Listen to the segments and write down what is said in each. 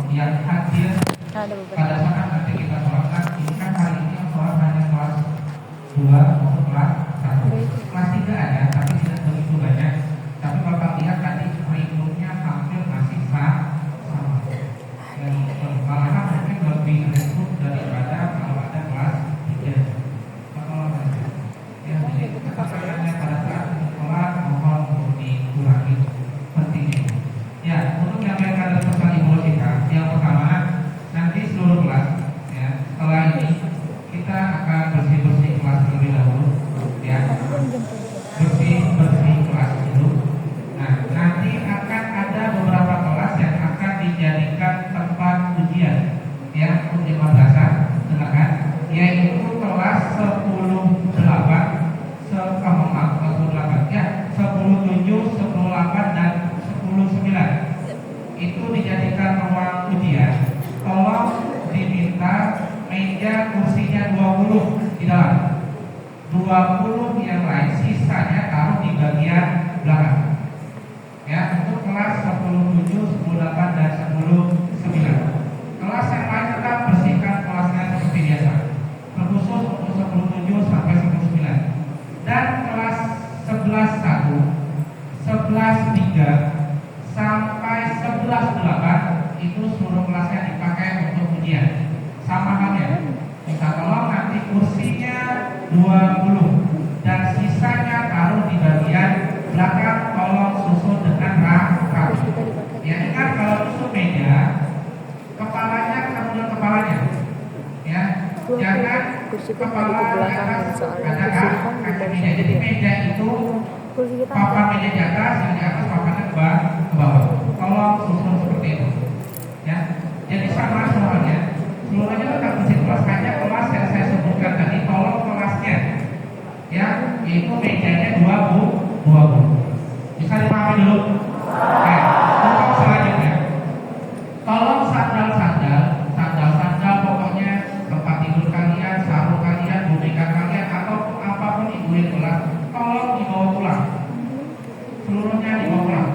yang hadir Ada beberapa. pada saat nanti kita sholatkan. Ini kan hari ini yang sholat hanya kelas 2 maupun kelas 1. Kelas 3 ada, tapi tidak begitu banyak. Tapi Bapak lihat tadi kurikulumnya hampir masih sama. Dan malahan mungkin lebih rekrut daripada kalau ada kelas 3. Ya, jadi keterangannya pada saat sholat mohon untuk dikurangi pentingnya. Ya, untuk menyampaikan pesan Ibu kita, yang pertama nanti seluruh kelas, ya, setelah ini kita akan bersih-bersih kelas terlebih dahulu, ya, bersih kelas dulu. Nah, nanti akan ada beberapa kelas yang akan dijadikan tempat ujian, ya, ujian madrasah, silakan, yaitu kelas 10-8, 10-8, ya, 10-7, 10-8 dan 10-9. Itu dijadikan ruang ujian. Tolong diminta meja kursinya 20 di dalam. 20 yang lain sisanya taruh di bagian belakang. Ya, untuk kelas 10-7, 10-8 dan 10-9. Kelas yang lain tetap bersihkan kelasnya seperti biasa. Terkhusus untuk 10-7 sampai 10-9. Dan kelas 11-1, 11-3 sampai 11-8 itu seluruh kelasnya dipakai untuk ujian. Sama halnya, minta tolong nanti kursinya 20 dan sisanya taruh di bagian belakang. Tolong susun dengan rapi. Ya, ingat kalau susun meja, kepalanya kemudian kepalanya, ya, jangan kepala di atas ada meja. Jadi meja itu papan meja di atas, yang di atas papannya ke bawah. Tolong susun seperti itu, ya. Jadi sama semuanya tetap bersih kelas, hanya kelas yang saya sebutkan tadi tolong kelasnya, ya, yaitu mejanya 20. Bisa dipahami dulu. Untuk selanjutnya, tolong sandal pokoknya tempat tidur kalian, sarung kalian, boneka kalian atau apapun ibu yang kelas, tolong dibawa pulang. Seluruhnya dibawa pulang.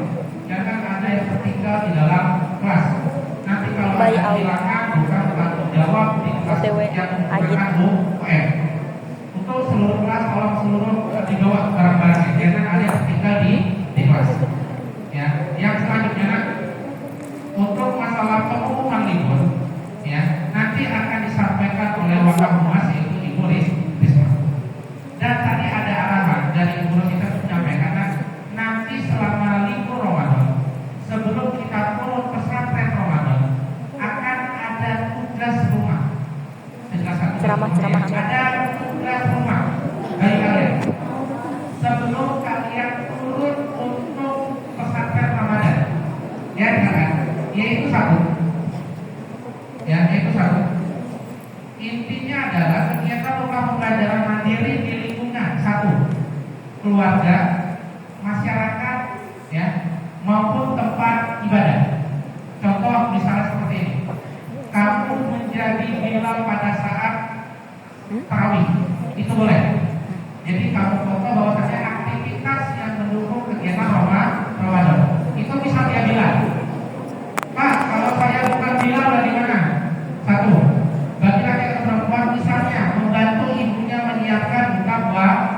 Jangan ada yang tertinggal di dalam kelas. Nanti kalau ada kehilangan bukan tanggung jawab di kelas yang menggunakan UM. Untuk seluruh kelas tolong seluruh dibawa barang-barangnya. Jangan ada yang tertinggal di kelas. Ya, yang selanjutnya untuk masalah pengumuman libur, ya, nanti akan disampaikan oleh Wakapolres yaitu Ibu Risma. Dan tadi ada arahan dari Ibu Risma menyampaikan nanti selama libur Ramadan, sebelum kita turun pesantren Ramadan, akan ada tugas rumah. Ceramah ada tugas rumah bagi kalian. Sebelum kalian turun untuk pesantren Ramadan, ya, yaitu satu. Intinya adalah kegiatan rumah pembelajaran mandiri di lingkungan satu keluarga, masyarakat, ya, maupun tempat ibadah. Contoh misalnya seperti ini, kamu menjadi bilal pada saat tarawih, itu boleh. Jadi kamu foto bahwasanya aktivitas yang mendukung kegiatan Ramadan itu bisa dia bilang, Pak, kalau saya bukan bilal bagaimana? Satu, bagi laki atau perempuan misalnya membantu ibunya menyiapkan buka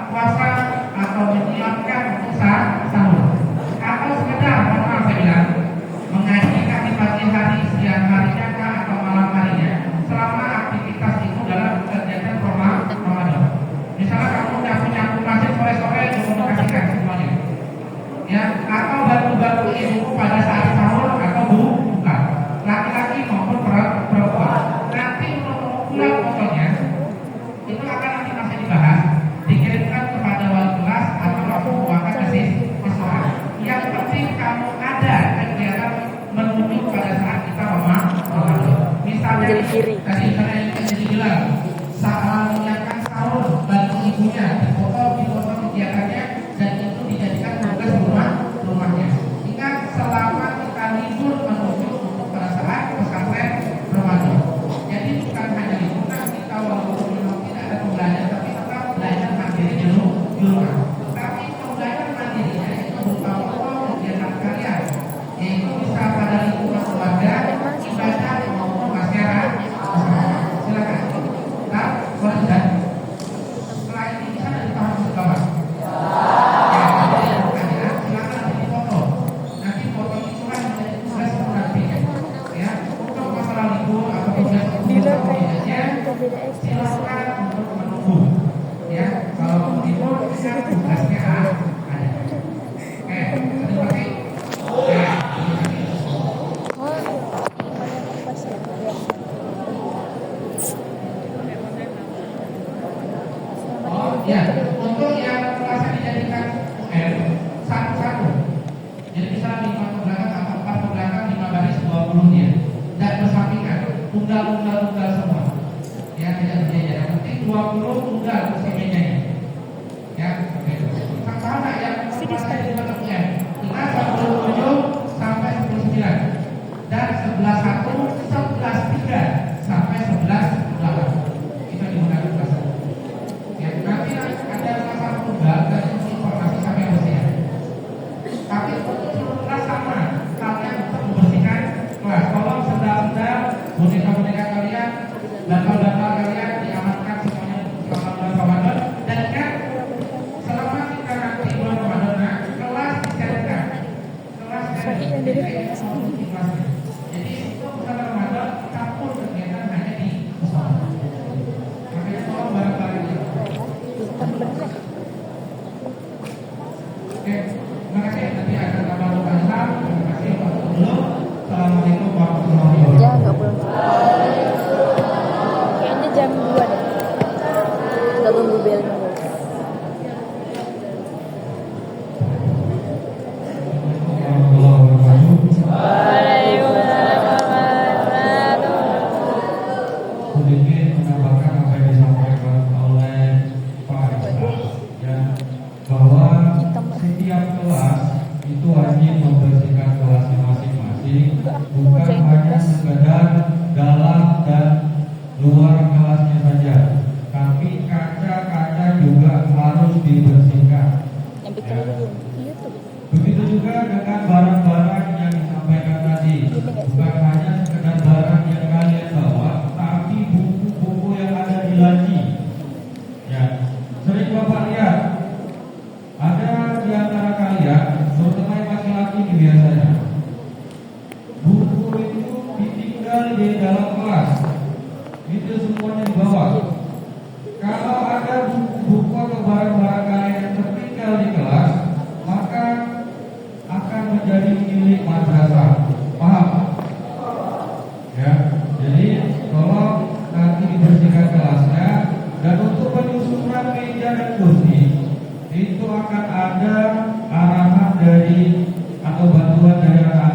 puasa atau menyiapkan untuk sahur, atau sekedar saya bilang mengaji di pagi hari, siang harinya atau malam harinya, selama aktivitas itu dalam kegiatan Ramadan. Misalnya kamu nyapu masjid sore-sore dikomunikasikan semuanya, ya, atau bantu ibu pada saat sahur atau buka, laki-laki maupun perempuan. Nanti untuk pengumpulan fotonya itu akan nanti masih dibahas, dikirimkan kepada wali kelas atau langsung membuatkan ke siswa. Yang penting kamu ada kegiatan menuju pada saat kita Ramadan. Misalnya tadi saya jadi bilang saat menyiapkan sahur bantu ibunya, foto kegiatannya, dan itu dijadikan tugas rumahnya. Ingat, selama kita libur menuju untuk pada saat pesantren Ramadan. Jadi bukan hanya libur, kita walaupun memang tidak ada pembelajaran, tapi tetap belajar mandiri dulu. Tapi pembelajaran mandirinya itu berupa kegiatan kalian, yaitu bisa pada lingkungan keluarga, ibadah tunggal semua. Ya, tidak berjejer. Yang penting 20 tunggal kursi mejanya. Ya, begitu. Sama yang masih juga kemudian. Kelas 27 sampai 19 dan 11.1, 11.3 sampai 11.8. Itu digunakan kelas 1. Ya, nanti ada kelas tunggal dan informasi kami bersihkan. Tapi untuk seluruh kelas sama, kalian untuk membersihkan kelas. Tolong sendal-sendal, boneka-boneka kalian, data-data kalian diamankan semuanya selama bulan Ramadan. Dan kan selama kita nanti bulan Ramadan, kelas disesuaikan. Kelas disesuaikan. Jadi untuk bulan Ramadan campur kegiatan hanya di musola. Makanya tolong bareng-bareng. Oke, terima kasih. Nanti akan tambah lupa. Terima kasih waktu dulu. Assalamualaikum warahmatullahi wabarakatuh. Ya, nggak belum. Kayaknya jam 2 deh. Kita tunggu belnya dulu. Sedikit menambahkan apa yang disampaikan oleh Pak Isra, ya, bahwa setiap kelas itu wajib membersihkan kelasnya masing-masing, bukan hanya sekedar dalam dan luar kelasnya saja, tapi kaca-kaca juga harus dibersihkan. Yang bikin dulu. Iya tuh. Begitu juga dengan barang-barang yang disampaikan tadi, bukan hanya sekedar barang yang kalian bawa, tapi buku-buku yang ada di laci. Ya, sering Bapak lihat ada di antara kalian, terutama yang laki-laki ini biasanya, buku itu ditinggal di dalam kelas, itu semuanya dibawa. Kalau ada buku atau barang-barang kalian yang tertinggal di kelas, maka akan menjadi milik madrasah. Paham? Ya, jadi tolong nanti dibersihkan kelasnya, dan untuk penyusunan meja dan kursi itu akan ada arahan dari